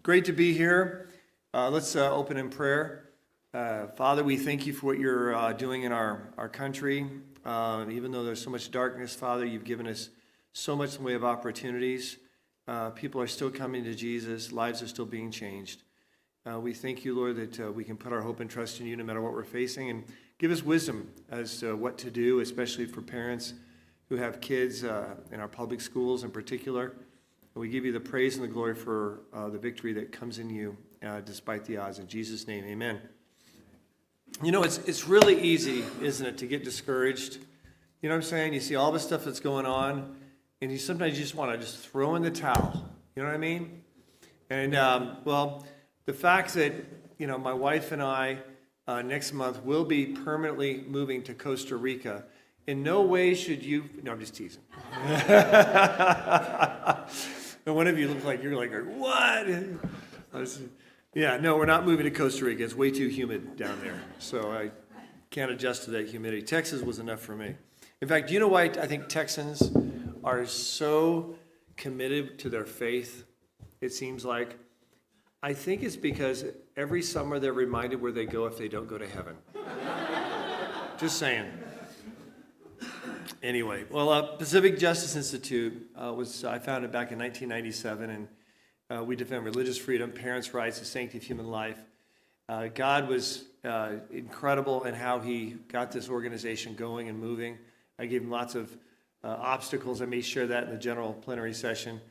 great to be here. Let's open in prayer. Father, we thank you for what you're doing in our country. Even though there's so much darkness, Father, you've given us so much in the way of opportunities. People are still coming to Jesus. Lives are still being changed. We thank you, Lord, that we can put our hope and trust in you no matter what we're facing. And give us wisdom as to what to do, especially for parents who have kids in our public schools in particular. And we give you the praise and the glory for the victory that comes in you despite the odds. In Jesus' name, amen. You know, it's really easy, isn't it, to get discouraged. You know what I'm saying? You see all the stuff that's going on, and you sometimes just want to just throw in the towel. You know what I mean? And, well, the fact that, you know, my wife and I next month will be permanently moving to Costa Rica. In no way should you... No, I'm just teasing. And one of you look like you're like, what? Yeah, no, we're not moving to Costa Rica. It's way too humid down there. So I can't adjust to that humidity. Texas was enough for me. In fact, do you know why I think Texans are so committed to their faith, it seems like? I think it's because every summer they're reminded where they go if they don't go to heaven. Just saying. Anyway, well, Pacific Justice Institute I founded back in 1997, and we defend religious freedom, parents' rights, the sanctity of human life. God was incredible in how he got this organization going and moving. I gave him lots of obstacles. I may share that in the general plenary session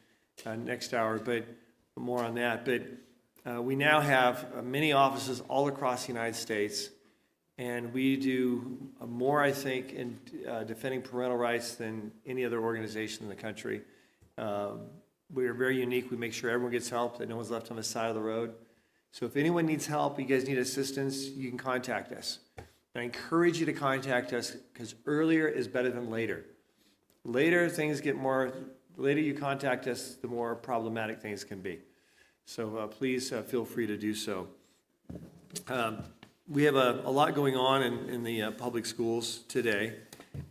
next hour, but more on that. But we now have many offices all across the United States. And we do more, I think, in defending parental rights than any other organization in the country. We are very unique. We make sure everyone gets help, that no one's left on the side of the road. So if anyone needs help, you guys need assistance, you can contact us. And I encourage you to contact us because earlier is better than later. Later you contact us, the more problematic things can be. So please feel free to do so. We have a lot going on in the public schools today,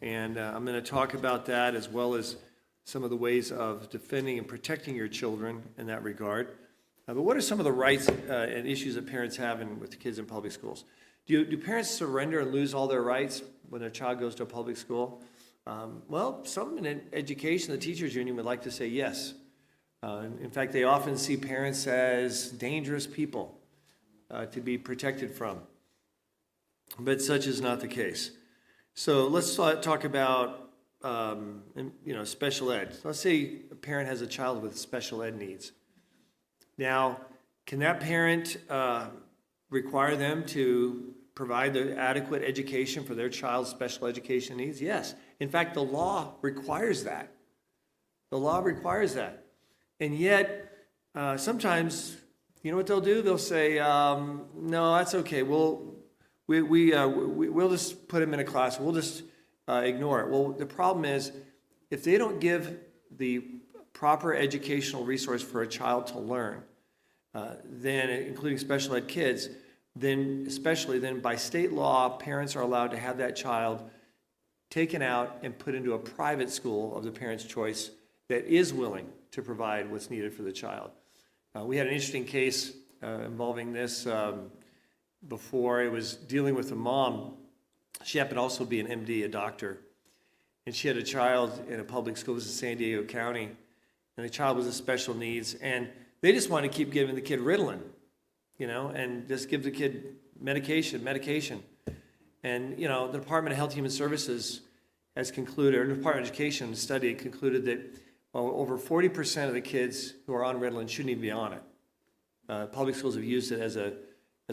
and I'm going to talk about that as well as some of the ways of defending and protecting your children in that regard. But what are some of the rights and issues that parents have with kids in public schools? Do parents surrender and lose all their rights when their child goes to a public school? Well, some in education, the teachers union would like to say yes. In fact, they often see parents as dangerous people to be protected from. But such is not the case. So let's talk about, special ed. Let's say a parent has a child with special ed needs. Now, can that parent require them to provide the adequate education for their child's special education needs? Yes. In fact, the law requires that. The law requires that. And yet, sometimes, you know what they'll do? They'll say, no, that's okay. We'll just put them in a class. We'll just ignore it. Well, the problem is, if they don't give the proper educational resource for a child to learn, then including special ed kids, then by state law, parents are allowed to have that child taken out and put into a private school of the parent's choice that is willing to provide what's needed for the child. We had an interesting case involving this before. It was dealing with a mom. She happened to also be an MD, a doctor. And she had a child in a public school. It was in San Diego County. And the child was in special needs. And they just wanted to keep giving the kid Ritalin, and just give the kid medication. And, the Department of Health and Human Services has concluded, or the Department of Education study concluded that over 40% of the kids who are on Ritalin shouldn't even be on it. Public schools have used it as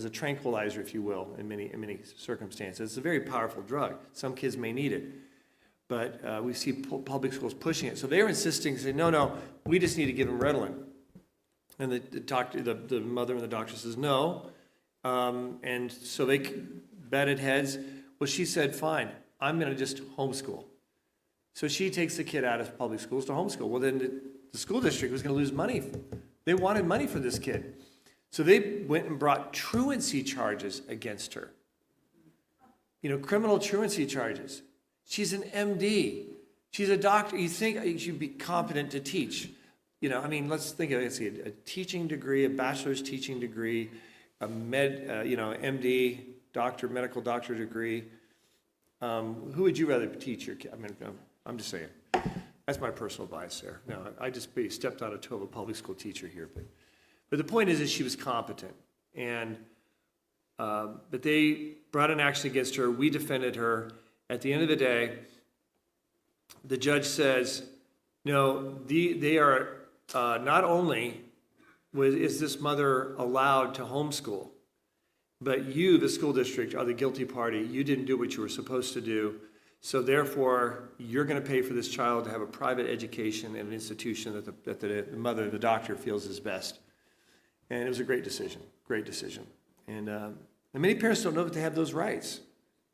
a tranquilizer, if you will, in many circumstances. It's a very powerful drug. Some kids may need it. But we see public schools pushing it. So they're insisting, saying, no, we just need to give them Ritalin. And the mother and the doctor says, no. And so they batted heads. Well, she said, fine, I'm going to just homeschool. So she takes the kid out of public schools to homeschool. Well, then the school district was going to lose money. They wanted money for this kid. So they went and brought truancy charges against her. Criminal truancy charges. She's an MD. She's a doctor. You think she'd be competent to teach. I mean, let's think of it. Let's see, a teaching degree, a bachelor's teaching degree, a MD, medical doctor degree. Who would you rather teach your kid? I mean, I'm just saying. That's my personal bias there. No, I just stepped on a toe of a public school teacher here, but the point is she was competent, and but they brought an action against her. We defended her. At the end of the day, the judge says, no, they are not only is this mother allowed to homeschool, but you, the school district, are the guilty party. You didn't do what you were supposed to do. So therefore, you're going to pay for this child to have a private education in an institution that the mother, the doctor, feels is best. And it was a great decision, And many parents don't know that they have those rights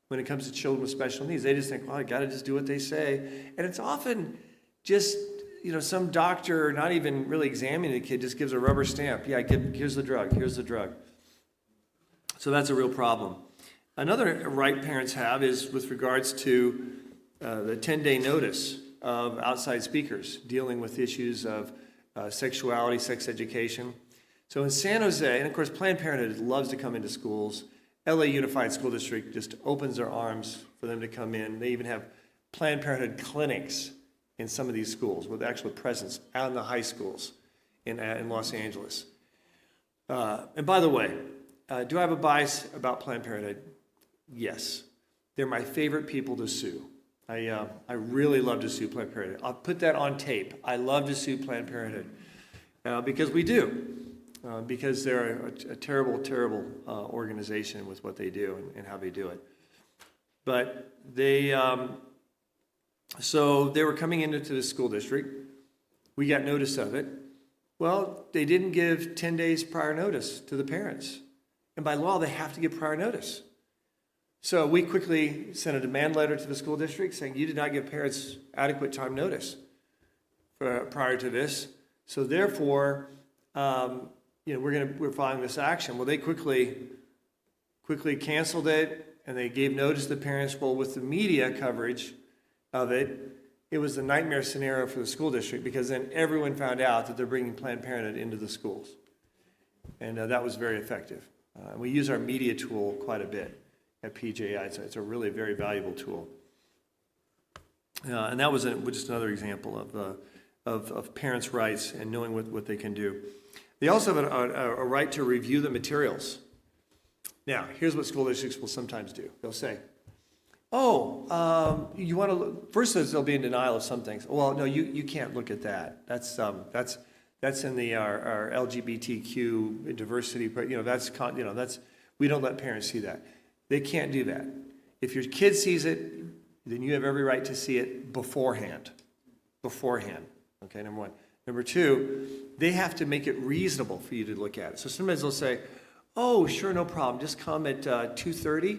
when it comes to children with special needs. They just think, well, I got to just do what they say. And it's often just, some doctor, not even really examining the kid, just gives a rubber stamp. Yeah, here's the drug. So that's a real problem. Another right parents have is with regards to the 10-day notice of outside speakers dealing with issues of sexuality, sex education. So in San Jose, and of course Planned Parenthood loves to come into schools. LA Unified School District just opens their arms for them to come in. They even have Planned Parenthood clinics in some of these schools with actual presence out in the high schools in Los Angeles. And by the way, do I have a bias about Planned Parenthood? Yes. They're my favorite people to sue. I really love to sue Planned Parenthood. I'll put that on tape. I love to sue Planned Parenthood because we do. Because they're a terrible, terrible organization with what they do and how they do it. But so they were coming into the school district. We got notice of it. Well, they didn't give 10 days prior notice to the parents. And by law, they have to give prior notice. So we quickly sent a demand letter to the school district saying, you did not give parents adequate time notice prior to this. So therefore, we're filing this action. Well, they quickly canceled it, and they gave notice to the parents. Well, with the media coverage of it, it was the nightmare scenario for the school district because then everyone found out that they're bringing Planned Parenthood into the schools. And that was very effective. We use our media tool quite a bit at PJI. It's a really very valuable tool. And that was just another example of parents' rights and knowing what they can do. They also have a right to review the materials. Now, here's what school districts will sometimes do. They'll say, you want to first they'll be in denial of some things. Well, no, you can't look at that. That's in our LGBTQ diversity, but that's we don't let parents see that. They can't do that. If your kid sees it, then you have every right to see it beforehand. Okay, number one. Number two, they have to make it reasonable for you to look at it. So sometimes they'll say, oh, sure, no problem. Just come at 2:30,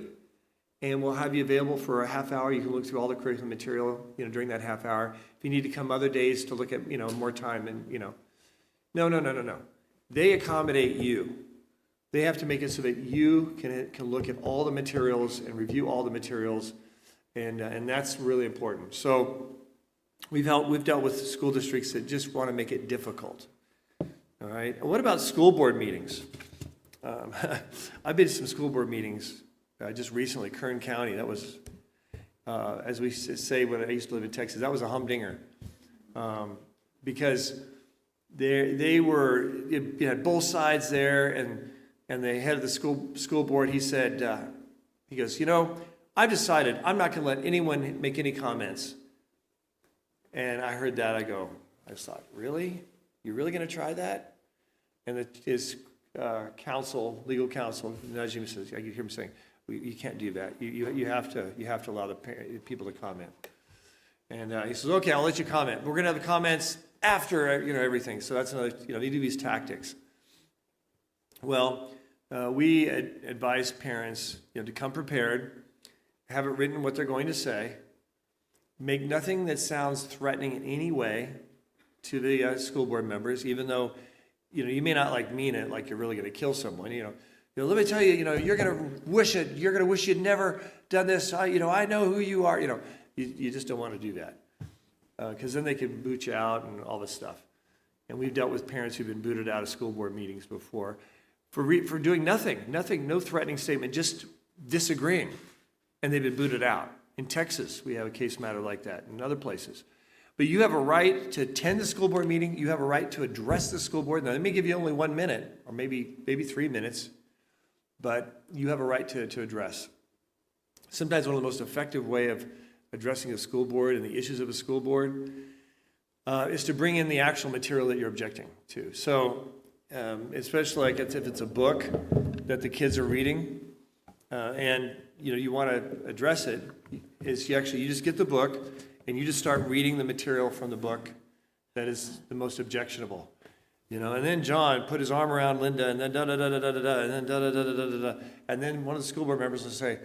and we'll have you available for a half hour. You can look through all the curriculum material, during that half hour. If you need to come other days to look at, more time, and No. They accommodate you. They have to make it so that you can look at all the materials and review all the materials, and that's really important. So we've dealt with school districts that just want to make it difficult. All right. And what about school board meetings? I've been to some school board meetings just recently. Kern County. That was, as we say when I used to live in Texas, that was a humdinger, because you had both sides there, and the head of the school board, he said, he goes, I've decided I'm not going to let anyone make any comments. And I heard that, I just thought, really? You're really going to try that? And his legal counsel, nudged him and says, I could hear him saying, you can't do that. You have to allow the people to comment. And he says, okay, I'll let you comment. We're going to have the comments after everything. So that's another, they do these tactics. Well, we advise parents, to come prepared, have it written what they're going to say, make nothing that sounds threatening in any way to the school board members, even though, you may not mean it like you're really going to kill someone. Let me tell you, you're going to wish you'd never done this. I know who you are. You just don't want to do that. Because then they can boot you out and all this stuff. And we've dealt with parents who've been booted out of school board meetings before for doing nothing, no threatening statement, just disagreeing. And they've been booted out. In Texas, we have a case matter like that, and other places. But you have a right to attend the school board meeting. You have a right to address the school board. Now, they may give you only 1 minute, or maybe 3 minutes, but you have a right to address. Sometimes one of the most effective way of addressing a school board and the issues of a school board is to bring in the actual material that you're objecting to. So, especially like if it's a book that the kids are reading, and you want to address it, is you just get the book and you just start reading the material from the book that is the most objectionable. And then John put his arm around Linda, and then da da da da da da, and then da da da da da da, and then one of the school board members will say,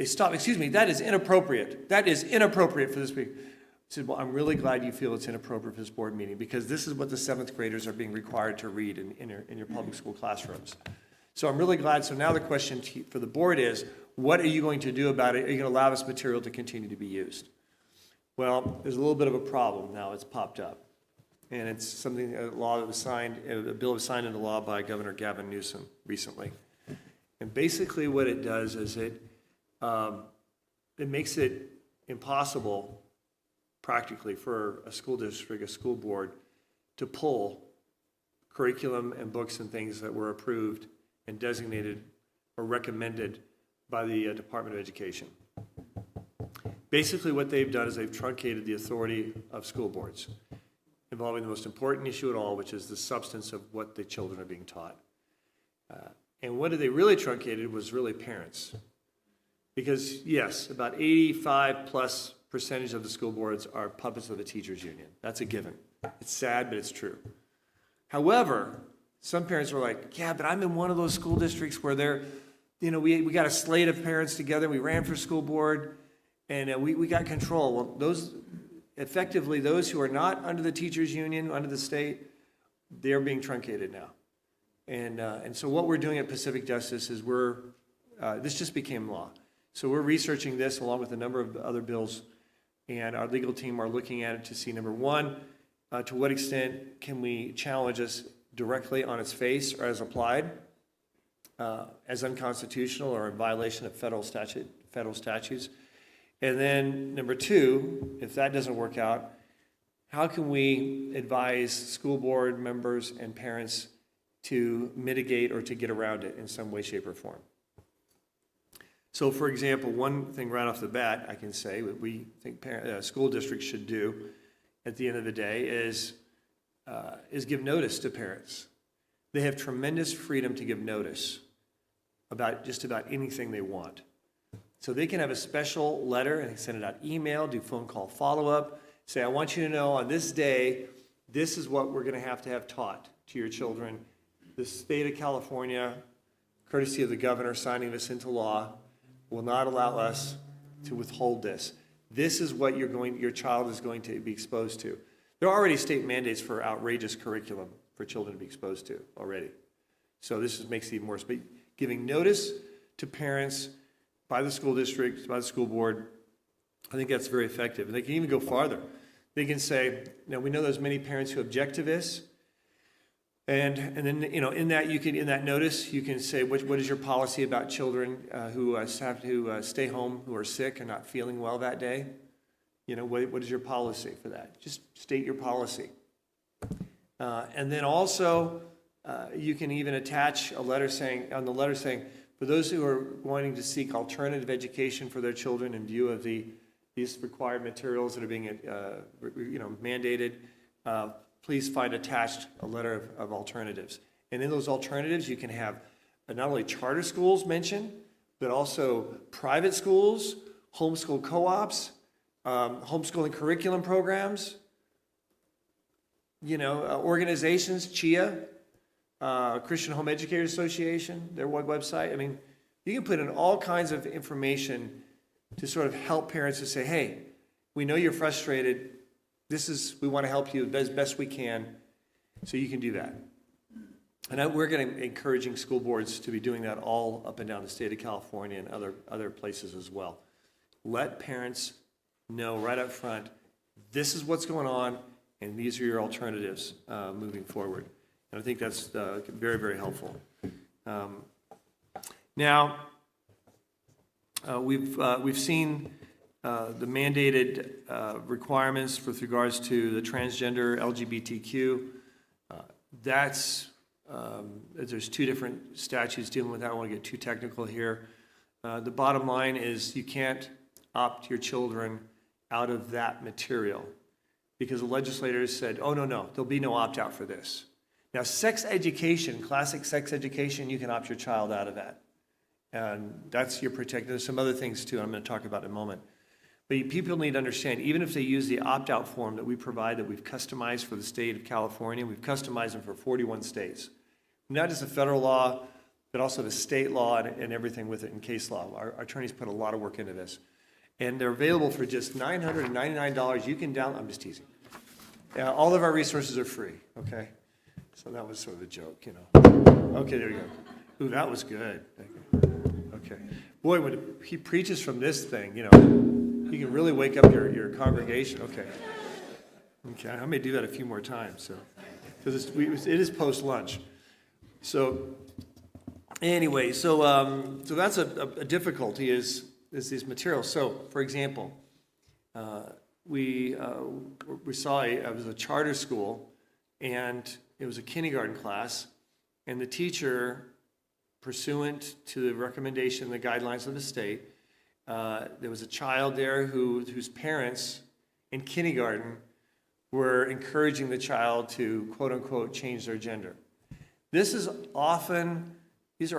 stop, excuse me, that is inappropriate. That is inappropriate for this meeting. I said, well, I'm really glad you feel it's inappropriate for this board meeting, because this is what the 7th graders are being required to read in your public school classrooms. So I'm really glad. So now the question for the board is, what are you going to do about it? Are you going to allow this material to continue to be used? Well, there's a little bit of a problem now. It's popped up. And it's something, a law that was signed, a bill was signed into law by Governor Gavin Newsom recently. And basically what it does is it makes it impossible, practically, for a school district, a school board, to pull curriculum and books and things that were approved and designated or recommended by the Department of Education. Basically what they've done is they've truncated the authority of school boards, involving the most important issue at all, which is the substance of what the children are being taught. And what they really truncated was really parents. Because yes, about 85+% of the school boards are puppets of the teachers union. That's a given. It's sad, but it's true. However, some parents were like, yeah, but I'm in one of those school districts where we got a slate of parents together, we ran for school board, and we got control. Well, those who are not under the teachers union, under the state, they're being truncated now. And so what we're doing at Pacific Justice is this just became law. So we're researching this along with a number of other bills, and our legal team are looking at it to see, number one, to what extent can we challenge this directly on its face or as applied, as unconstitutional or in violation of federal statutes. And then number two, if that doesn't work out, how can we advise school board members and parents to mitigate or to get around it in some way, shape, or form? So for example, one thing right off the bat I can say that we think school districts should do at the end of the day is give notice to parents. They have tremendous freedom to give notice about just about anything they want. So they can have a special letter and send it out email, do phone call follow-up, say, I want you to know on this day, this is what we're going to have taught to your children. The state of California, courtesy of the governor signing this into law, will not allow us to withhold this. This is what your child is going to be exposed to. There are already state mandates for outrageous curriculum for children to be exposed to already. So this makes it even worse. But giving notice to parents by the school district, by the school board, I think that's very effective. And they can even go farther. They can say, we know there's many parents who object to this. And then, in that notice, you can say, what is your policy about children who have to stay home, who are sick and not feeling well that day? What is your policy for that? Just state your policy. And then also, you can even attach a letter saying, for those who are wanting to seek alternative education for their children in view of these required materials that are being mandated, please find attached a letter of alternatives. And in those alternatives, you can have not only charter schools mentioned, but also private schools, homeschool co-ops, homeschooling curriculum programs, organizations, CHIA, Christian Home Educators Association, their website. I mean, you can put in all kinds of information to sort of help parents to say, hey, we know you're frustrated. We want to help you as best we can, so you can do that. And we're going to encouraging school boards to be doing that all up and down the state of California and other places as well. Let parents know right up front, this is what's going on. And these are your alternatives moving forward. And I think that's very, very helpful. Now, we've seen the mandated requirements with regards to the transgender LGBTQ. There's two different statutes dealing with that. I don't want to get too technical here. The bottom line is you can't opt your children out of that material because the legislators said, oh, no, there'll be no opt-out for this. Now, sex education, classic sex education, you can opt your child out of that. And that's your protected. There's some other things, too, I'm going to talk about in a moment. But people need to understand, even if they use the opt-out form that we provide, that we've customized for the state of California, we've customized them for 41 states. Not just the federal law, but also the state law and everything with it in case law. Our attorneys put a lot of work into this. And they're available for just $999. You can download, I'm just teasing. All of our resources are free, okay? So that was sort of a joke, you know. Okay, there you go. Ooh, that was good. Okay. Boy, when he preaches from this thing, you know, you can really wake up your congregation. Okay. Okay, I may do that a few more times, so because it is post-lunch. So anyway, so that's a difficulty is these materials. So, for example, we saw it was a charter school, and it was a kindergarten class, and the teacher, pursuant to the recommendation, the guidelines of the state, there was a child there whose parents in kindergarten were encouraging the child to quote unquote change their gender. These are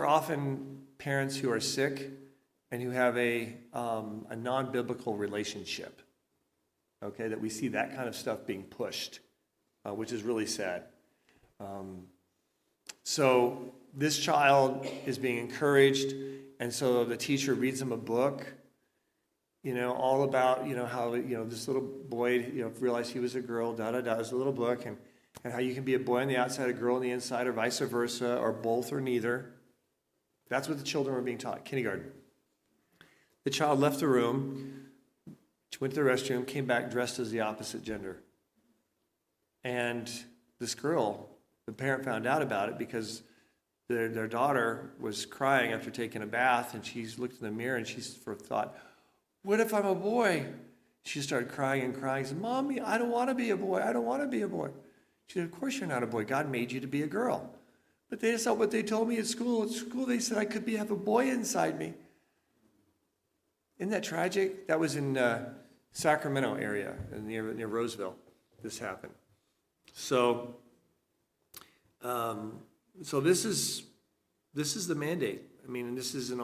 often parents who are sick and who have a non-biblical relationship. Okay, that we see that kind of stuff being pushed, which is really sad. So this child is being encouraged, and so the teacher reads him a book, you know, all about, you know, how, you know, this little boy, you know, realized he was a girl, it's a little book, and how you can be a boy on the outside, a girl on the inside, or vice versa, or both, or neither. That's what the children were being taught, kindergarten. The child left the room, went to the restroom, came back dressed as the opposite gender. And this girl, the parent found out about it because their daughter was crying after taking a bath, and she looked in the mirror and she thought, what if I'm a boy? She started crying and crying. She said, Mommy, I don't want to be a boy. I don't want to be a boy. She said, of course you're not a boy. God made you to be a girl. But that's not what they told me at school. At school they said I could have a boy inside me. Isn't that tragic? That was in Sacramento area, near Roseville. This happened. So this is the mandate. I mean, and this is in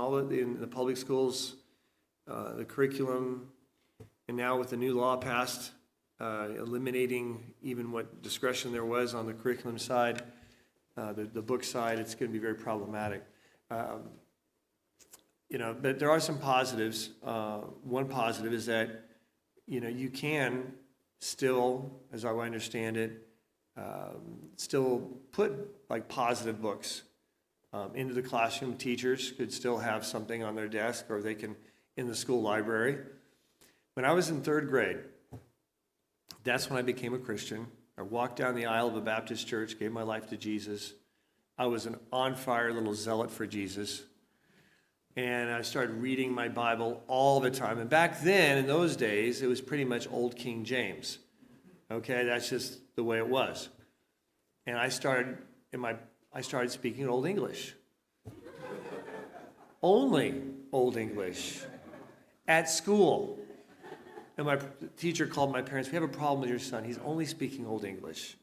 the public schools, the curriculum, and now with the new law passed, eliminating even what discretion there was on the curriculum side, the book side, it's going to be very problematic. You know, but there are some positives. One positive is that, you know, you can still, as I understand it, still put like positive books into the classroom. Teachers could still have something on their desk, or they can in the school library. When I was in third grade, that's when I became a Christian. I walked down the aisle of a Baptist church, gave my life to Jesus. I was an on-fire little zealot for Jesus. And I started reading my Bible all the time. And back then, in those days, it was pretty much Old King James. Okay, that's just the way it was. And I started speaking Old English. Only Old English. At school. And my teacher called my parents, we have a problem with your son. He's only speaking Old English.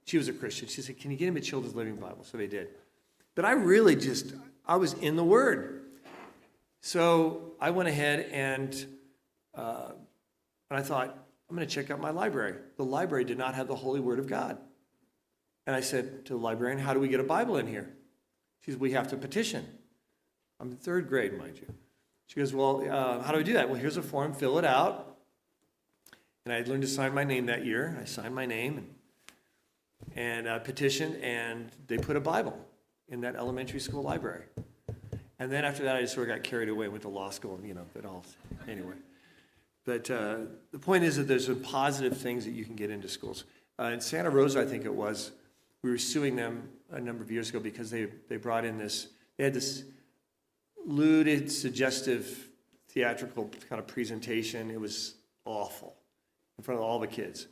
She was a Christian. She said, can you get him a Children's Living Bible? So they did. But I was in the Word. So I went ahead and I thought, I'm going to check out my library. The library did not have the Holy Word of God. And I said to the librarian, how do we get a Bible in here? She said, we have to petition. I'm in third grade, mind you. She goes, well, how do we do that? Well, here's a form, fill it out. And I had learned to sign my name that year. I signed my name and petitioned, and they put a Bible in that elementary school library. And then after that, I just sort of got carried away, went to law school, you know, but all, anyway. But the point is that there's some positive things that you can get into schools. in Santa Rosa, I think it was, we were suing them a number of years ago because they brought in they had this lewd, suggestive, theatrical kind of presentation. It was awful in front of all the kids.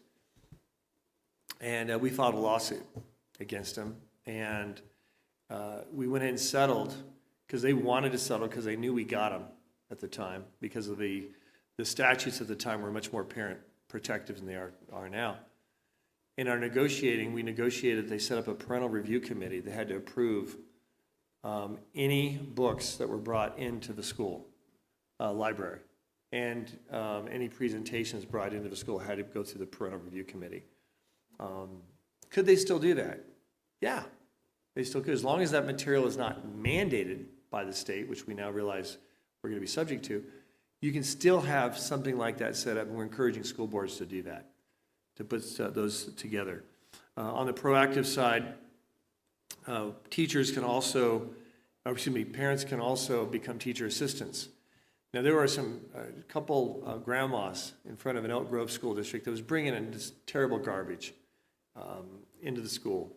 And we filed a lawsuit against them. And we went ahead and settled because they wanted to settle because they knew we got them at the time because of the statutes at the time were much more parent protective than they are now. In our negotiating, they set up a parental review committee that had to approve any books that were brought into the school library. And any presentations brought into the school had to go through the parental review committee. Could they still do that? Yeah, they still could. As long as that material is not mandated by the state, which we now realize we're going to be subject to, you can still have something like that set up, and we're encouraging school boards to do that, to put those together. On the proactive side, parents can also become teacher assistants. Now, there were a couple grandmas in front of an Elk Grove school district that was bringing in this terrible garbage into the school.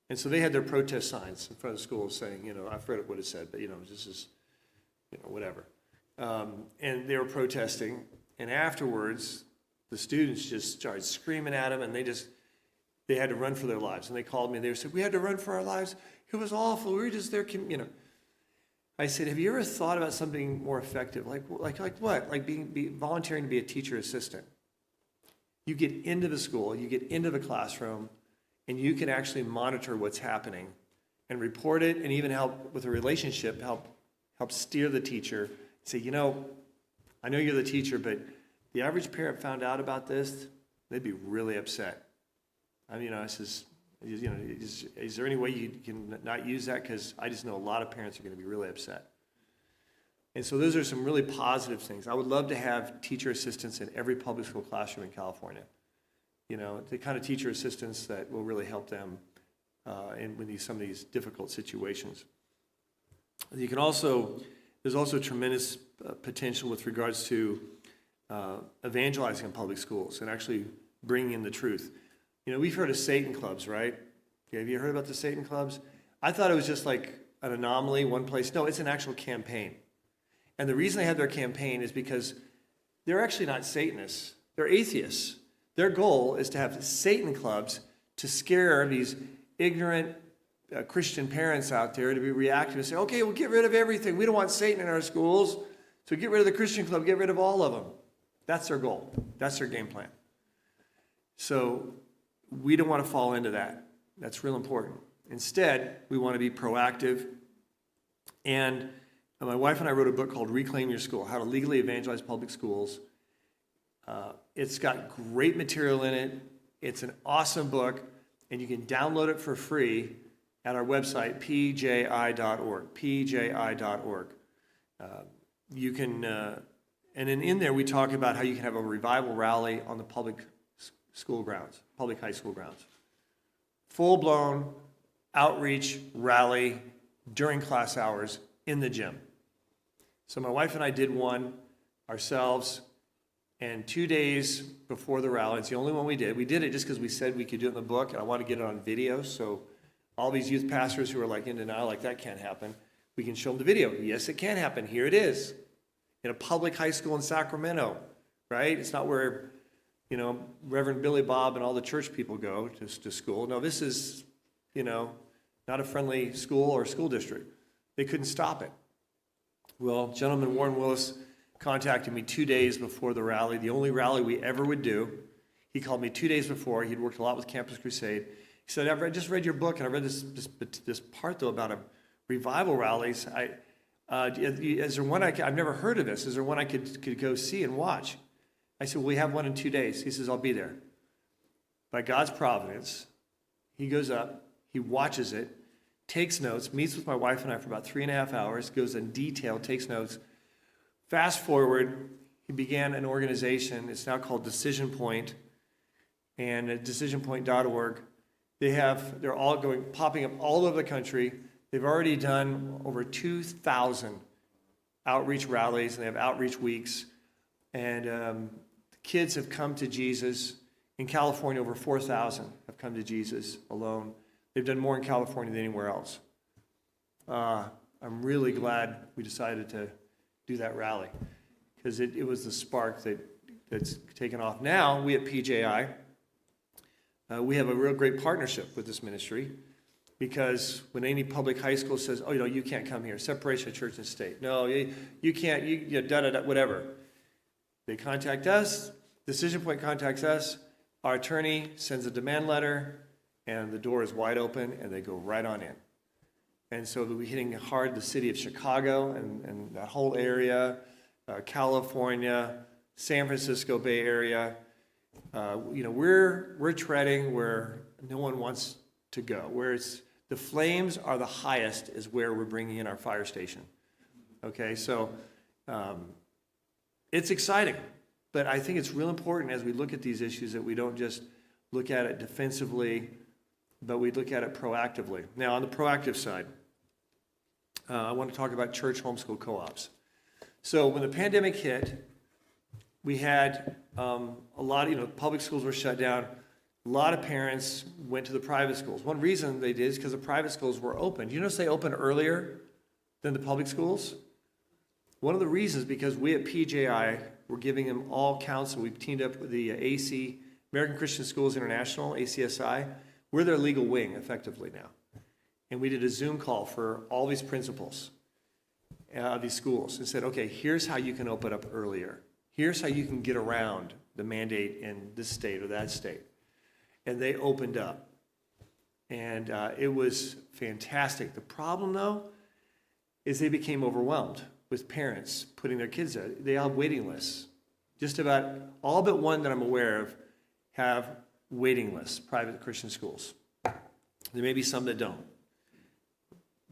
And so they had their protest signs in front of the school saying, I forget what it said, but, this is, whatever. And they were protesting. And afterwards, the students just started screaming at them, and they had to run for their lives. And they called me, and they said, we had to run for our lives. It was awful. We were just there, I said, have you ever thought about something more effective? Like what? Like volunteering to be a teacher assistant. You get into the school, you get into the classroom, and you can actually monitor what's happening and report it, and even help with a relationship, help steer the teacher. Say, I know you're the teacher, but the average parent found out about this, they'd be really upset. I mean, I says, is there any way you can not use that? Because I just know a lot of parents are going to be really upset. And so those are some really positive things. I would love to have teacher assistants in every public school classroom in California. The kind of teacher assistants that will really help them in some of these difficult situations. There's also tremendous potential with regards to evangelizing in public schools and actually bringing in the truth. We've heard of Satan clubs, right? Have you heard about the Satan clubs? I thought it was just like an anomaly, one place. No, it's an actual campaign. And the reason they have their campaign is because they're actually not Satanists. They're atheists. Their goal is to have Satan clubs to scare these ignorant Christian parents out there to be reactive and say, okay, we'll get rid of everything. We don't want Satan in our schools. So get rid of the Christian club, get rid of all of them. That's their goal. That's their game plan. So we don't want to fall into that. That's real important. Instead, we want to be proactive. And my wife and I wrote a book called Reclaim Your School, How to Legally Evangelize Public Schools. It's got great material in it. It's an awesome book, and you can download it for free at our website, pji.org, pji.org. You can, and then in there we talk about how you can have a revival rally on the public school grounds, public high school grounds. Full-blown outreach rally during class hours in the gym. So my wife and I did one ourselves, and 2 days before the rally, it's the only one we did. We did it just because we said we could do it in the book, and I want to get it on video, so all these youth pastors who are like in denial, like that can't happen, we can show them the video. Yes, it can happen. Here it is. In a public high school in Sacramento, right? It's not where Reverend Billy Bob and all the church people go to school. No, this is, not a friendly school or school district. They couldn't stop it. Well, gentleman Warren Willis contacted me 2 days before the rally, the only rally we ever would do. He called me 2 days before. He'd worked a lot with Campus Crusade. He said, I just read your book, and I read this part, though, about a revival rallies. Is there one I've never heard of this. Is there one I could go see and watch? I said, well, we have one in 2 days. He says, I'll be there. By God's providence, he goes up, he watches it, takes notes, meets with my wife and I for about 3.5 hours, goes in detail, takes notes. Fast forward, he began an organization. It's now called Decision Point, and at decisionpoint.org, they're all popping up all over the country. They've already done over 2,000 outreach rallies, and they have outreach weeks. And kids have come to Jesus. In California, over 4,000 come to Jesus alone. They've done more in California than anywhere else. I'm really glad we decided to do that rally, because it was the spark that's taken off. Now, we at PJI, we have a real great partnership with this ministry, because when any public high school says, oh, you can't come here, separation of church and state. No, you can't, whatever. They contact us, Decision Point contacts us, our attorney sends a demand letter, and the door is wide open, and they go right on in. And so we'll be hitting hard the city of Chicago and that whole area, California, San Francisco Bay Area. We're treading where no one wants to go. Where the flames are the highest is where we're bringing in our fire station. Okay, so it's exciting, but I think it's real important as we look at these issues that we don't just look at it defensively, but we look at it proactively. Now, on the proactive side, I want to talk about church homeschool co-ops. So when the pandemic hit, we had a lot of, public schools were shut down. A lot of parents went to the private schools. One reason they did is because the private schools were open. Do you notice they opened earlier than the public schools? One of the reasons, because we at PJI were giving them all counsel. We've teamed up with the AC, American Christian Schools International, ACSI. We're their legal wing, effectively now. And we did a Zoom call for all these principals of these schools and said, okay, here's how you can open up earlier. Here's how you can get around the mandate in this state or that state. And they opened up. And it was fantastic. The problem, though, is they became overwhelmed with parents putting their kids there. They all have waiting lists. Just about all but one that I'm aware of have waiting lists, private Christian schools. There may be some that don't.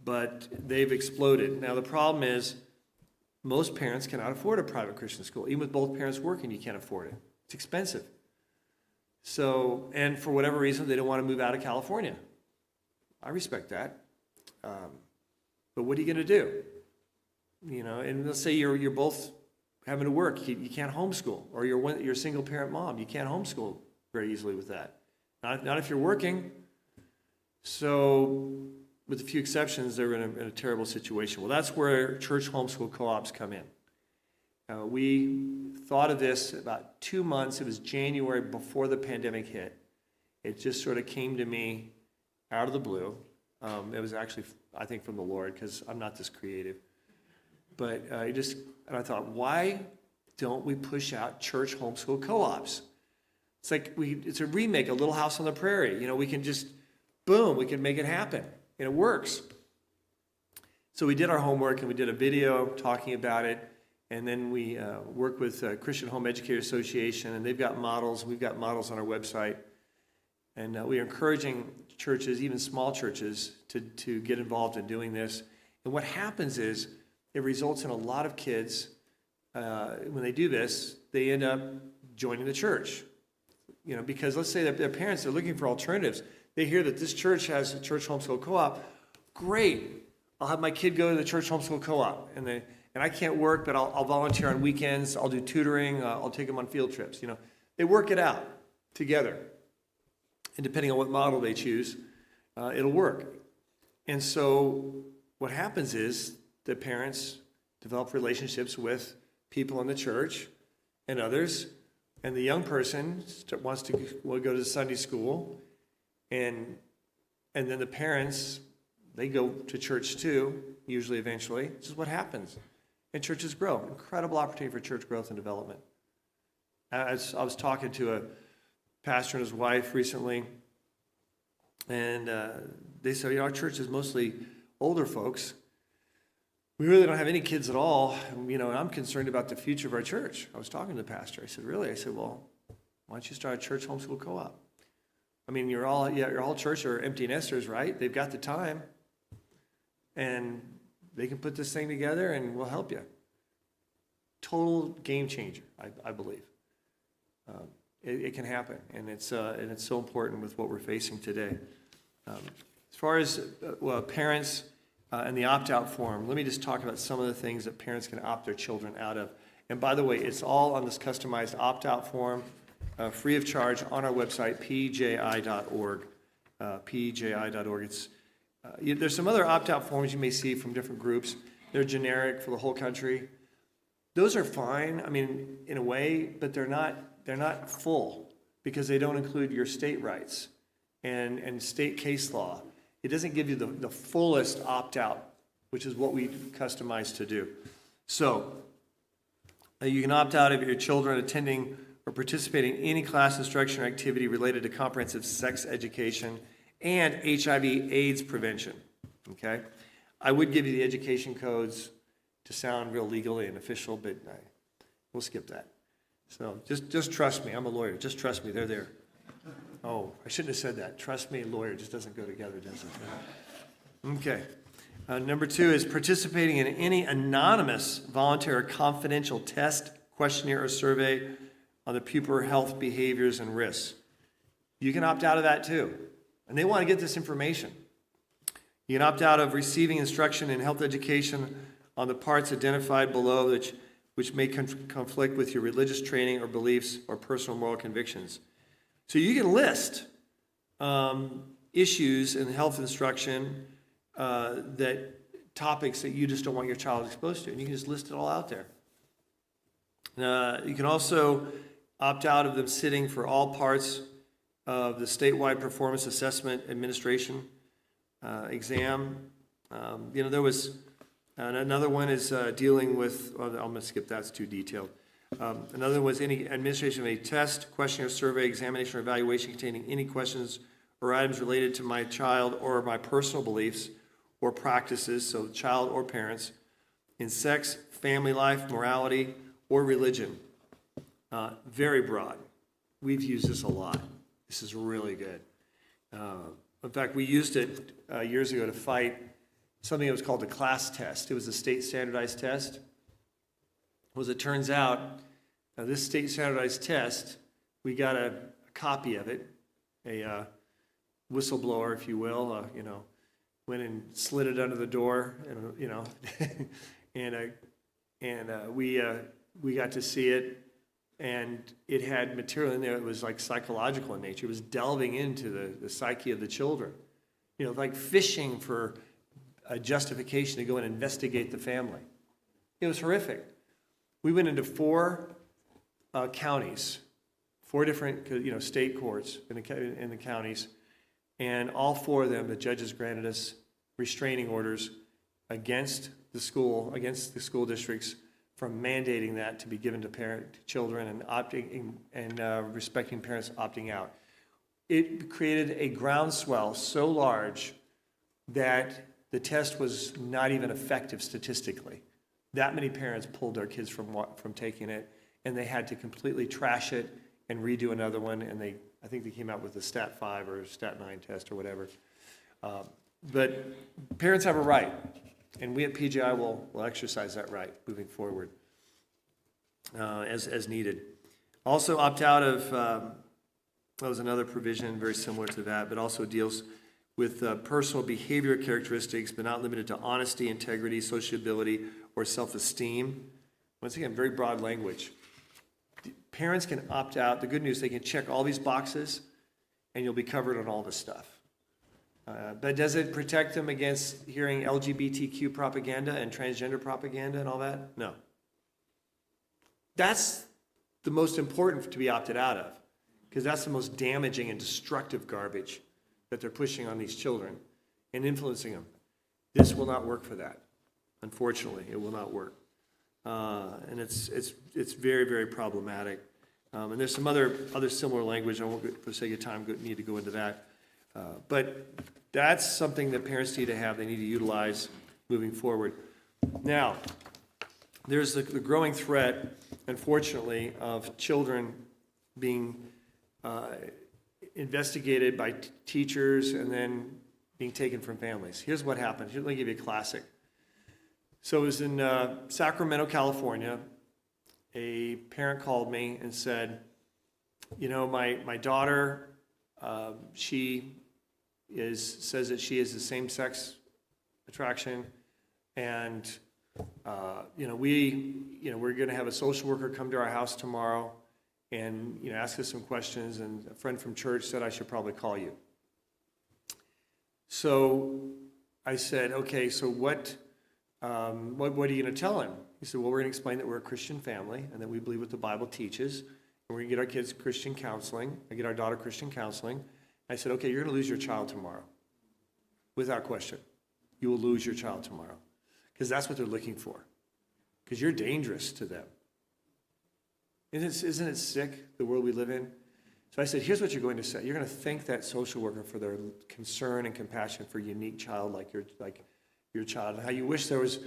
But they've exploded. Now, the problem is most parents cannot afford a private Christian school. Even with both parents working, you can't afford it. It's expensive. So, and for whatever reason, they don't want to move out of California. I respect that. But what are you going to do? And let's say you're both having to work. You can't homeschool. Or you're a single parent mom. You can't homeschool very easily with that. Not if you're working. So, with a few exceptions, they're in a terrible situation. Well, that's where church homeschool co-ops come in. We thought of this about 2 months. It was January before the pandemic hit. It just sort of came to me out of the blue. It was actually, I think, from the Lord, because I'm not this creative. But I thought, why don't we push out church homeschool co-ops? It's like it's a remake of Little House on the Prairie. We can just, boom, we can make it happen. And it works. So we did our homework, and we did a video talking about it. And then we worked with Christian Home Educator Association, and they've got models. We've got models on our website. And we are encouraging churches, even small churches, to get involved in doing this. And what happens is it results in a lot of kids, when they do this, they end up joining the church. Because let's say that their parents are looking for alternatives. They hear that this church has a church homeschool co-op. Great. I'll have my kid go to the church homeschool co-op. And I can't work, but I'll volunteer on weekends. I'll do tutoring. I'll take them on field trips. They work it out together. And depending on what model they choose, it'll work. And so what happens is the parents develop relationships with people in the church and others. And the young person wants to go to Sunday school. And then the parents, they go to church too, usually eventually. This is what happens. And churches grow. Incredible opportunity for church growth and development. I was talking to a pastor and his wife recently, and they said, our church is mostly older folks. We really don't have any kids at all. And I'm concerned about the future of our church. I was talking to the pastor. I said, really? I said, well, why don't you start a church homeschool co-op? Your whole church are empty nesters, right? They've got the time. And they can put this thing together and we'll help you. Total game changer, I believe. It can happen. And it's so important with what we're facing today. As far as parents and the opt-out form, let me just talk about some of the things that parents can opt their children out of. And by the way, it's all on this customized opt-out form. free of charge on our website, pji.org. pji.org. There's some other opt-out forms you may see from different groups. They're generic for the whole country. Those are fine, I mean, in a way, but they're not full because they don't include your state rights and state case law. It doesn't give you the fullest opt-out, which is what we customize to do. So you can opt out if your children attending or participating in any class, instruction, or activity related to comprehensive sex education and HIV/AIDS prevention, okay? I would give you the education codes to sound real legally and official, but we'll skip that. So just trust me, I'm a lawyer, just trust me, they're there. Oh, I shouldn't have said that. Trust me, lawyer just doesn't go together, does it? Okay. Number 2 is participating in any anonymous, voluntary, or confidential test, questionnaire, or survey on the pupil health behaviors and risks. You can opt out of that too. And they want to get this information. You can opt out of receiving instruction in health education on the parts identified below which may conflict with your religious training or beliefs or personal moral convictions. So you can list issues in health instruction, topics that you just don't want your child exposed to, and you can just list it all out there. You can also opt out of them sitting for all parts of the statewide performance assessment administration exam. There was another one is dealing with, well, I'm going to skip that, it's too detailed. Another was any administration of a test, questionnaire, survey, examination, or evaluation containing any questions or items related to my child or my personal beliefs or practices, so child or parents, in sex, family life, morality, or religion. Very broad. We've used this a lot. This is really good. In fact, we used it years ago to fight something that was called the class test. It was a state standardized test. As it turns out, this state standardized test, we got a copy of it, a whistleblower, if you will, went and slid it under the door, and we got to see it, and it had material in there that was like psychological in nature. It was delving into the psyche of the children, like fishing for a justification to go and investigate the family. It was horrific. We went into 4 counties, 4 different state courts in the counties, and all 4 of them, the judges granted us restraining orders against the school districts from mandating that to be given to children and opting and respecting parents opting out. It created a groundswell so large that the test was not even effective statistically. That many parents pulled their kids from taking it, and they had to completely trash it and redo another one, and I think they came out with a Stat 5 or Stat 9 test or whatever. But parents have a right, and we at PGI will exercise that right moving forward as needed. Also opt out of, that was another provision very similar to that, but also deals with personal behavior characteristics, but not limited to honesty, integrity, sociability, or self-esteem. Once again, very broad language. Parents can opt out. The good news, they can check all these boxes, and you'll be covered on all this stuff. But does it protect them against hearing LGBTQ propaganda and transgender propaganda and all that? No. That's the most important to be opted out of, because that's the most damaging and destructive garbage that they're pushing on these children and influencing them. This will not work for that. Unfortunately, it will not work. And it's very, very problematic. And there's some other similar language. I won't, for the sake of time, need to go into that. But that's something that parents need to have. They need to utilize moving forward. Now, there's the growing threat, unfortunately, of children being investigated by teachers and then being taken from families. Here's what happened. Let me give you a classic. So it was in Sacramento, California. A parent called me and said, my daughter, she says that she is the same-sex attraction, and we're going to have a social worker come to our house tomorrow, and ask us some questions, and a friend from church said I should probably call you. So I said, okay, so what are you going to tell him? He said, well, we're going to explain that we're a Christian family and that we believe what the Bible teaches, and we're going to get our kids Christian counseling. I get our daughter Christian counseling. I said, okay, you're going to lose your child tomorrow. Without question. You will lose your child tomorrow. Because that's what they're looking for. Because you're dangerous to them. Isn't it sick, the world we live in? So I said, here's what you're going to say. You're going to thank that social worker for their concern and compassion for a unique child like your child, and how you wish there was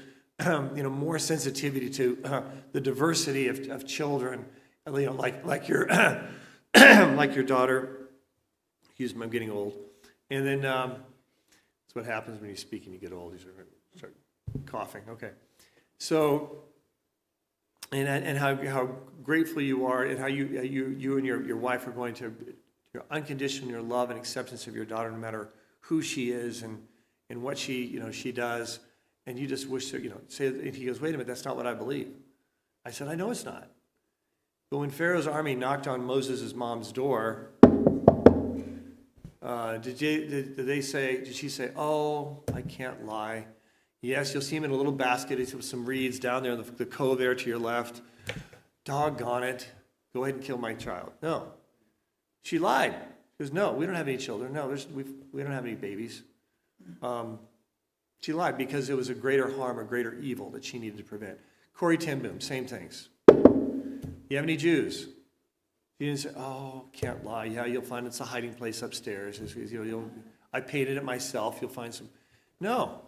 more sensitivity to the diversity of children, like your like your daughter. Excuse me, I'm getting old. And then that's what happens when you speak and you get old. You start coughing. Okay. So, and how grateful you are, and how you and your wife are going to unconditional your love and acceptance of your daughter, no matter who she is and what she does. And you just wish to, say, and he goes, wait a minute, that's not what I believe. I said, I know it's not. But when Pharaoh's army knocked on Moses' mom's door, did she say, oh, I can't lie? Yes, you'll see him in a little basket. It's with some reeds down there in the cove there to your left. Doggone it. Go ahead and kill my child. No. She lied. She goes, no, we don't have any children. No, we don't have any babies. She lied because it was a greater harm, a greater evil that she needed to prevent. Corrie ten Boom, same things. You have any Jews? She didn't say, oh, can't lie. Yeah, you'll find it's a hiding place upstairs. I painted it myself. You'll find some. No.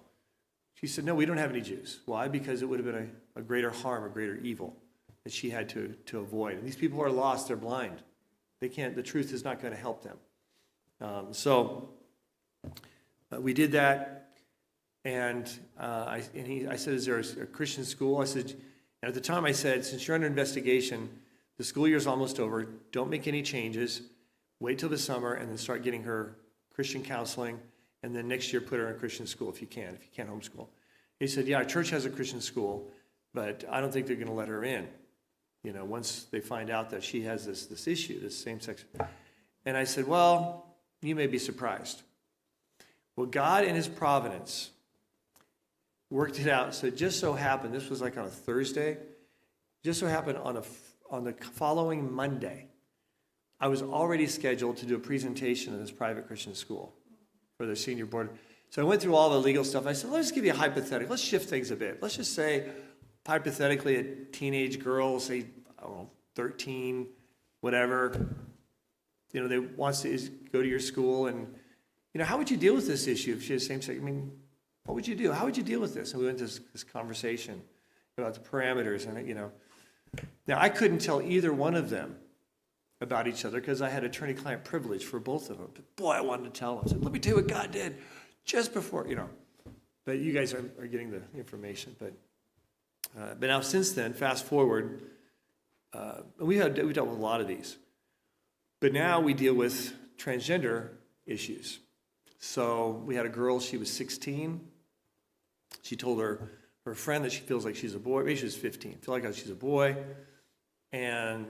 She said, no, we don't have any Jews. Why? Because it would have been a greater harm, a greater evil that she had to avoid. And these people are lost. They're blind. They can't. The truth is not going to help them. So we did that. And I said, is there a Christian school? I said, and at the time I said, since you're under investigation, the school year's almost over. Don't make any changes. Wait till the summer and then start getting her Christian counseling. And then next year put her in a Christian school if you can't homeschool. He said, yeah, our church has a Christian school, but I don't think they're going to let her in, once they find out that she has this issue, this same-sex. And I said, well, you may be surprised. Well, God in his providence worked it out. So it just so happened, this was like on a Thursday, just so happened on the following Monday, I was already scheduled to do a presentation in this private Christian school for their senior board. So I went through all the legal stuff. I said, let's give you a hypothetical. Let's shift things a bit. Let's just say, hypothetically, a teenage girl, say, I don't know, 13, whatever, they wants to go to your school, and, how would you deal with this issue if she has same-sex? What would you do? How would you deal with this? And we went to this conversation about the parameters, and, Now, I couldn't tell either one of them about each other because I had attorney-client privilege for both of them. But boy, I wanted to tell them. I said, let me tell you what God did just before, But you guys are getting the information. But now since then, fast forward, we dealt with a lot of these. But now we deal with transgender issues. So we had a girl, she was 16. She told her friend that she feels like she's a boy. Maybe she was 15. Feel like she's a boy. And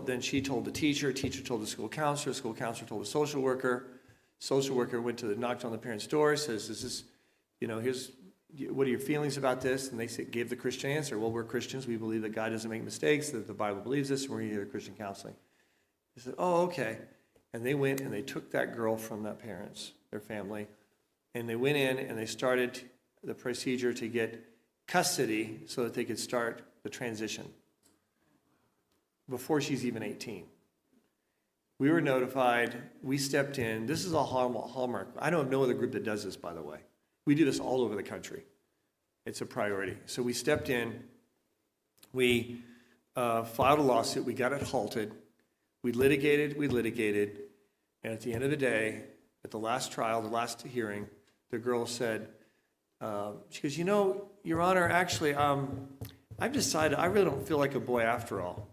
then she told the teacher told the school counselor told the social worker knocked on the parents' door, says, is this, here's, what are your feelings about this? And they gave the Christian answer. Well, we're Christians. We believe that God doesn't make mistakes, that the Bible believes this, and we're going to get Christian counseling. They said, oh, okay. And they went and they took that girl from their family, and they went in and they started the procedure to get custody so that they could start the transition before she's even 18. We were notified. We stepped in. This is a hallmark. I don't know of no other group that does this, by the way. We do this all over the country. It's a priority. So we stepped in. We filed a lawsuit. We got it halted. We litigated. And at the end of the day, at the last trial, the last hearing, the girl said, she goes, Your Honor, actually, I've decided I really don't feel like a boy after all.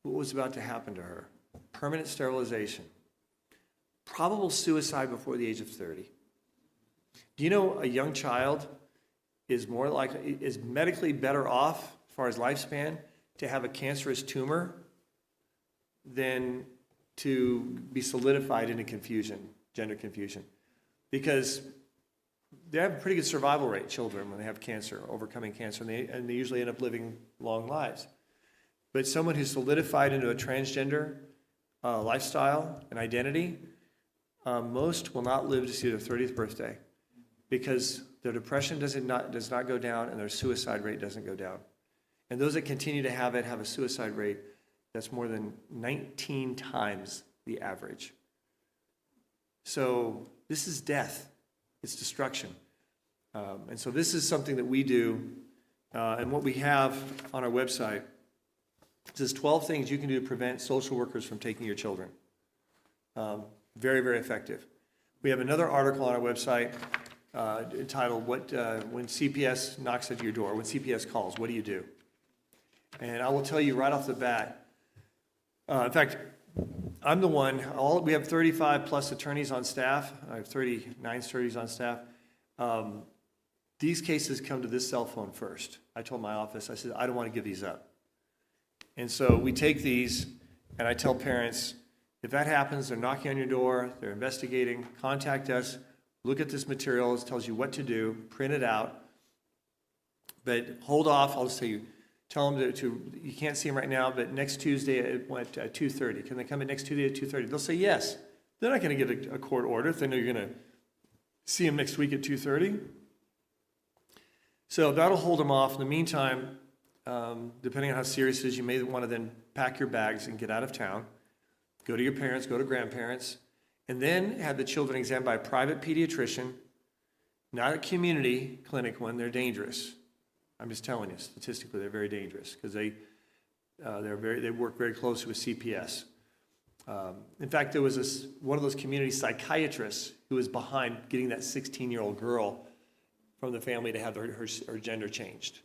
What was about to happen to her? Permanent sterilization. Probable suicide before the age of 30. Do you know a young child is medically better off far as lifespan, to have a cancerous tumor than to be solidified into confusion, gender confusion. Because they have a pretty good survival rate, children, when they have cancer, overcoming cancer, and they usually end up living long lives. But someone who's solidified into a transgender lifestyle and identity, most will not live to see their 30th birthday because their depression does not go down and their suicide rate doesn't go down. And those that continue to have it have a suicide rate that's more than 19 times the average. So this is death. It's destruction. And so this is something that we do, and what we have on our website says 12 things you can do to prevent social workers from taking your children. Very, very effective. We have another article on our website entitled, when CPS knocks at your door, when CPS calls, what do you do? And I will tell you right off the bat, in fact, I'm the one, we have 35 plus attorneys on staff. I have 39 attorneys on staff. These cases come to this cell phone first. I told my office, I said, I don't want to give these up. And so we take these, and I tell parents, if that happens, they're knocking on your door, they're investigating, contact us, look at this material, it tells you what to do, print it out. But hold off, I'll just say, tell them you can't see them right now, but next Tuesday at 2:30. Can they come in next Tuesday at 2:30? They'll say yes. They're not going to get a court order if they know you're going to see them next week at 2:30. So that'll hold them off. In the meantime, depending on how serious it is, you may want to then pack your bags and get out of town. Go to your parents, go to grandparents, and then have the children examined by a private pediatrician, not a community clinic one. They're dangerous. I'm just telling you, statistically, they're very dangerous because they work very closely with CPS. In fact, there was one of those community psychiatrists who was behind getting that 16-year-old girl from the family to have her gender changed.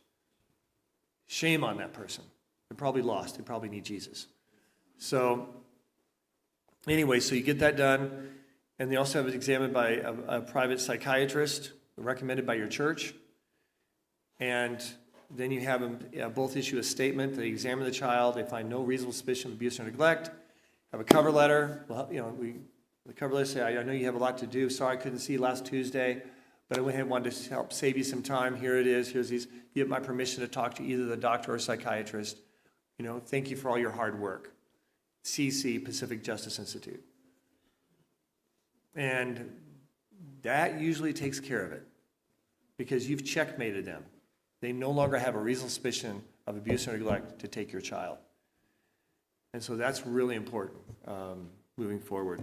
Shame on that person. They're probably lost. They probably need Jesus. So anyway, so you get that done, and they also have it examined by a private psychiatrist recommended by your church. And then you have them both issue a statement. They examine the child. They find no reasonable suspicion of abuse or neglect. Have a cover letter. Well, the cover letter say, I know you have a lot to do. Sorry I couldn't see you last Tuesday, but I went ahead and wanted to help save you some time. Here it is. Here's these. You have my permission to talk to either the doctor or psychiatrist. Thank you for all your hard work. CC, Pacific Justice Institute. And that usually takes care of it because you've checkmated them. They no longer have a reasonable suspicion of abuse or neglect to take your child. And so that's really important moving forward.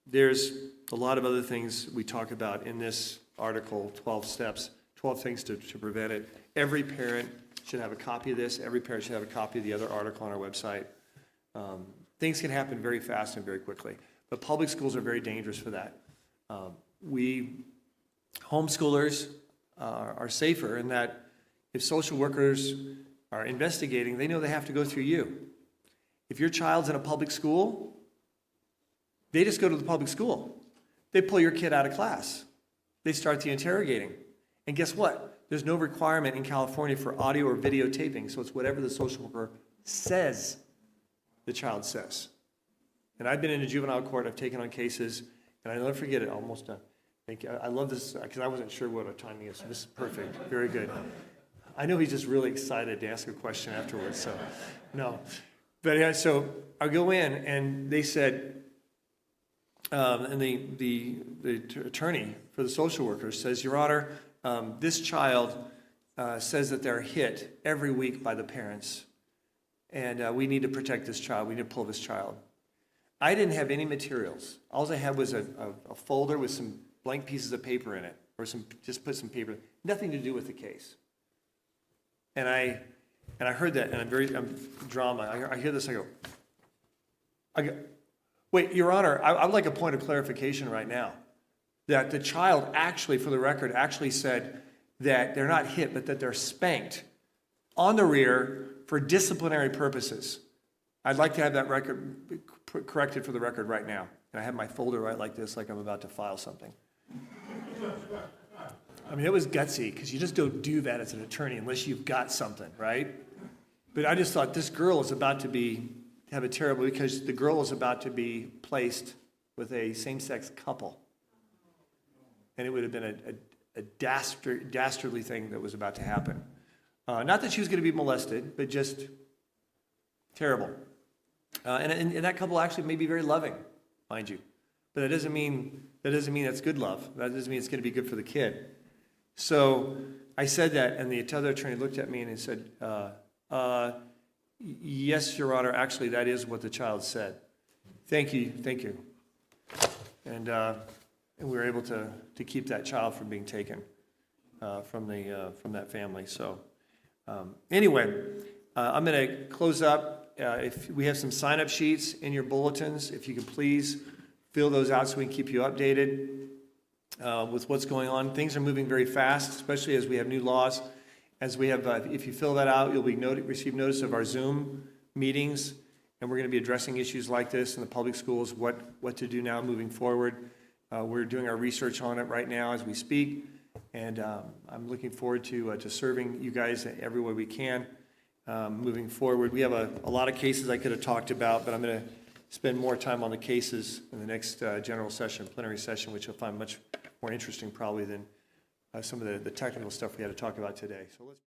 There's a lot of other things we talk about in this article, 12 steps, 12 things to prevent it. Every parent should have a copy of this. Every parent should have a copy of the other article on our website. Things can happen very fast and very quickly. But public schools are very dangerous for that. Homeschoolers are safer in that if social workers are investigating, they know they have to go through you. If your child's in a public school, they just go to the public school. They pull your kid out of class. They start the interrogating. And guess what? There's no requirement in California for audio or videotaping, so it's whatever the social worker says the child says. And I've been in a juvenile court, I've taken on cases, and I'll never forget it, almost done. Thank you. I love this because I wasn't sure what our timing is. So this is perfect. Very good. I know he's just really excited to ask a question afterwards. So, no. But yeah, so I go in and they said, and the attorney for the social worker says, Your Honor, this child says that they're hit every week by the parents, and we need to protect this child. We need to pull this child. I didn't have any materials. All I had was a folder with some blank pieces of paper in it, or just put some paper, nothing to do with the case. And I heard that, and I'm drama. I hear this, I go, wait, Your Honor, I'd like a point of clarification right now. That the child actually, for the record, actually said that they're not hit, but that they're spanked on the rear for disciplinary purposes. I'd like to have that record corrected for the record right now. And I have my folder right like this, like I'm about to file something. I mean, it was gutsy, because you just don't do that as an attorney unless you've got something, right? But I just thought this girl is about to have a terrible, because the girl is about to be placed with a same-sex couple. And it would have been a dastardly thing that was about to happen. Not that she was going to be molested, but just terrible. And that couple actually may be very loving, mind you. But that doesn't mean that's good love. That doesn't mean it's going to be good for the kid. So I said that, and the other attorney looked at me and he said, yes, Your Honor, actually that is what the child said. Thank you. And we were able to keep that child from being taken from that family. So anyway, I'm going to close up. If we have some sign-up sheets in your bulletins, if you could please fill those out so we can keep you updated with what's going on. Things are moving very fast, especially as we have new laws. As we have, if you fill that out, you'll be receive notice of our Zoom meetings, and we're going to be addressing issues like this in the public schools, what to do now moving forward. We're doing our research on it right now as we speak, and I'm looking forward to serving you guys every way we can moving forward. We have a lot of cases I could have talked about, but I'm going to spend more time on the cases in the next general session, plenary session, which you'll find much more interesting probably than some of the technical stuff we had to talk about today. So let's